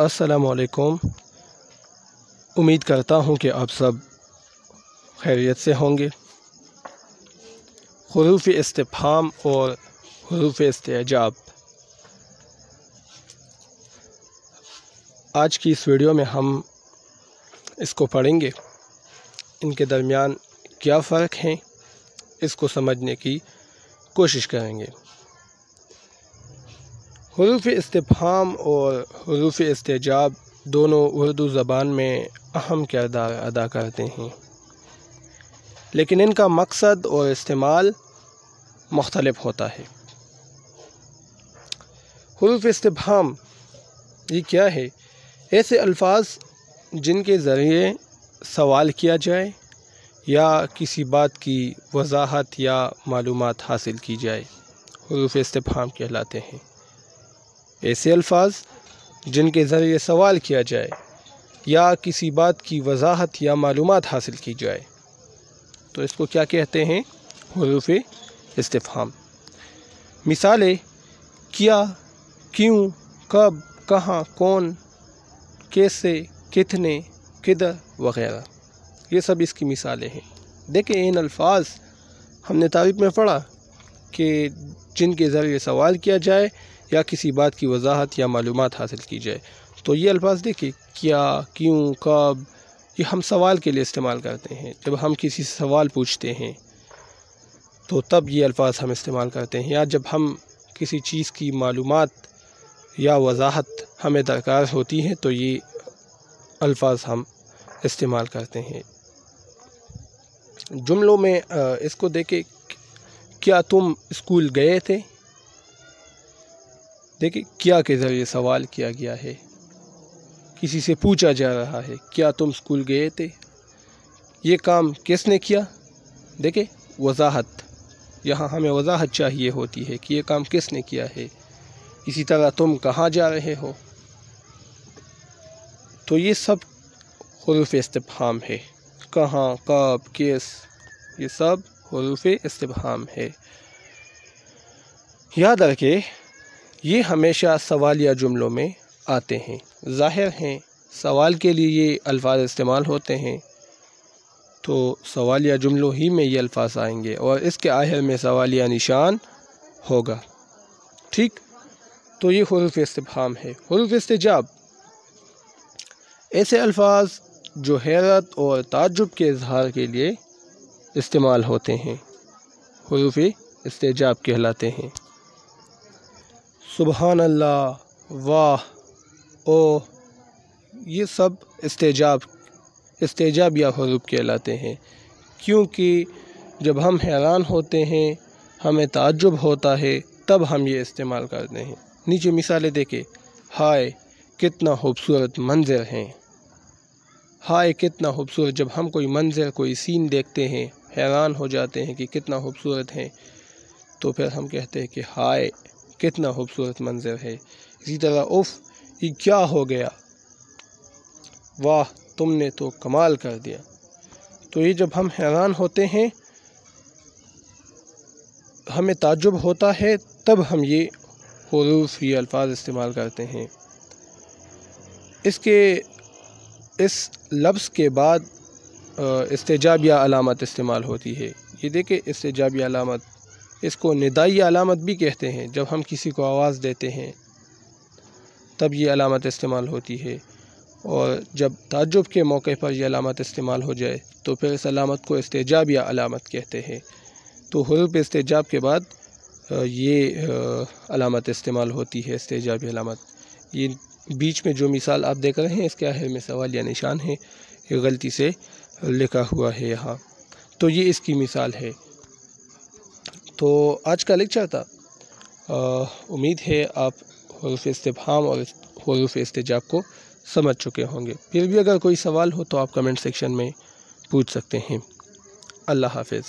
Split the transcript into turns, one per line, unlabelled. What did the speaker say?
अस्सलाम वालेकुम। उम्मीद करता हूँ कि आप सब खैरियत से होंगे। हुरूफ इस्तिफ़हाम और हुरूफ इस्तेजाब, आज की इस वीडियो में हम इसको पढ़ेंगे। इनके दरमियान क्या फ़र्क हैं, इसको समझने की कोशिश करेंगे। हुरूफ इस्तिफ़हाम और हुरूफ इस्तेजाब दोनों उर्दू ज़बान में अहम किरदार अदा करते हैं, लेकिन इनका मकसद और इस्तेमाल मुख्तलिफ होता है। हुरूफ इस्तिफ़हाम ये क्या है? ऐसे अल्फाज जिनके ज़रिए सवाल किया जाए या किसी बात की वजाहत या मालूमात हासिल की जाए, हुरूफ इस्तिफ़हाम कहलाते हैं। ऐसे अल्फाज जिनके ज़रिए सवाल किया जाए या किसी बात की वजाहत या मालूमात हासिल की जाए, तो इसको क्या कहते हैं? हुरूफ इस्तिफ़हाम। मिसालें क्या, क्यों, कब, कहाँ, कौन, कैसे, कितने, किधर वगैरह, ये सब इसकी मिसालें हैं। देखिए, इन अल्फाज हमने तारीफ़ में पढ़ा कि जिनके ज़रिए सवाल किया जाए या किसी बात की वजाहत या मालूमात हासिल की जाए, तो ये अल्फाज देखिए, क्या, क्यों, कब, ये हम सवाल के लिए इस्तेमाल करते हैं। जब हम किसी से सवाल पूछते हैं तो तब ये अल्फाज हम इस्तेमाल करते हैं, या जब हम किसी चीज़ की मालूमात या वजाहत हमें दरकार होती है तो ये अल्फाज हम इस्तेमाल करते हैं। जुमलों में इसको देखें, क्या तुम स्कूल गए थे? देखिए, क्या के ज़रिए सवाल किया गया है, किसी से पूछा जा रहा है, क्या तुम स्कूल गए थे? ये काम किसने किया? देखिए, वजाहत, यहाँ हमें वजाहत चाहिए होती है कि ये काम किसने किया है। इसी तरह तुम कहाँ जा रहे हो? तो ये सब हुरूफ इस्तिफ़हाम है। कहाँ, कब, किस, ये सब हुरूफ इस्तिफ़हाम है। याद रखें, ये हमेशा सवालिया जुमलों में आते हैं। ज़ाहिर हैं, सवाल के लिए ये अल्फाज इस्तेमाल होते हैं, तो सवालिया जुमलों ही में ये अल्फाज आएंगे और इसके आखिर में सवालिया निशान होगा। ठीक, तो ये हुरूफ इस्तिफ़हाम है। हुरूफ इस्तेजाब, ऐसे अल्फाज जो हैरत और ताज्जुब के इज़हार के लिए इस्तेमाल होते हैं, हुरूफ इस्तेजाब कहलाते हैं। सुबहान अल्लाह, वाह, ओ, ये सब इस्तेजाब या हुरूफ कहलाते हैं, क्योंकि जब हम हैरान होते हैं, हमें ताज्जुब होता है, तब हम ये इस्तेमाल करते हैं। नीचे मिसालें देखें। हाय कितना खूबसूरत मंज़र हैं। हाय कितना खूबसूरत, जब हम कोई मंज़र, कोई सीन देखते हैं, हैरान हो जाते हैं कि कितना खूबसूरत है, तो फिर हम कहते हैं कि हाय कितना खूबसूरत मंज़र है। इसी तरह उफ़, ये क्या हो गया, वाह तुमने तो कमाल कर दिया। तो ये जब हम हैरान होते हैं, हमें ताज्जुब होता है, तब हम ये हुरूफ, ये अल्फाज इस्तेमाल करते हैं। इस लफ्ज़ के बाद इस्तेजाब या अलामत इस्तेमाल होती है। ये देखिए, इस्तेजाब या अलामत, इसको निदाई अलामत भी कहते हैं। जब हम किसी को आवाज़ देते हैं तब ये अलामत इस्तेमाल होती है, और जब ताज्जुब के मौके पर यह अलामत इस्तेमाल हो जाए तो फिर इस अलामत को इस्तेजाब या अलामत कहते हैं। तो हुरूफ इस्तेजाब के बाद ये अलामत इस्तेमाल होती है, इस्तेजाब या अलामत। ये बीच में जो मिसाल आप देख रहे हैं, इसके आखिर में सवाल या निशान है, ये गलती से लिखा हुआ है यहाँ, तो ये इसकी मिसाल है। तो आज का लेक्चर था। उम्मीद है आप हुरूफ इस्तिफ़हाम और हुरूफ इस्तेजाब को समझ चुके होंगे। फिर भी अगर कोई सवाल हो तो आप कमेंट सेक्शन में पूछ सकते हैं। अल्लाह हाफ़िज़।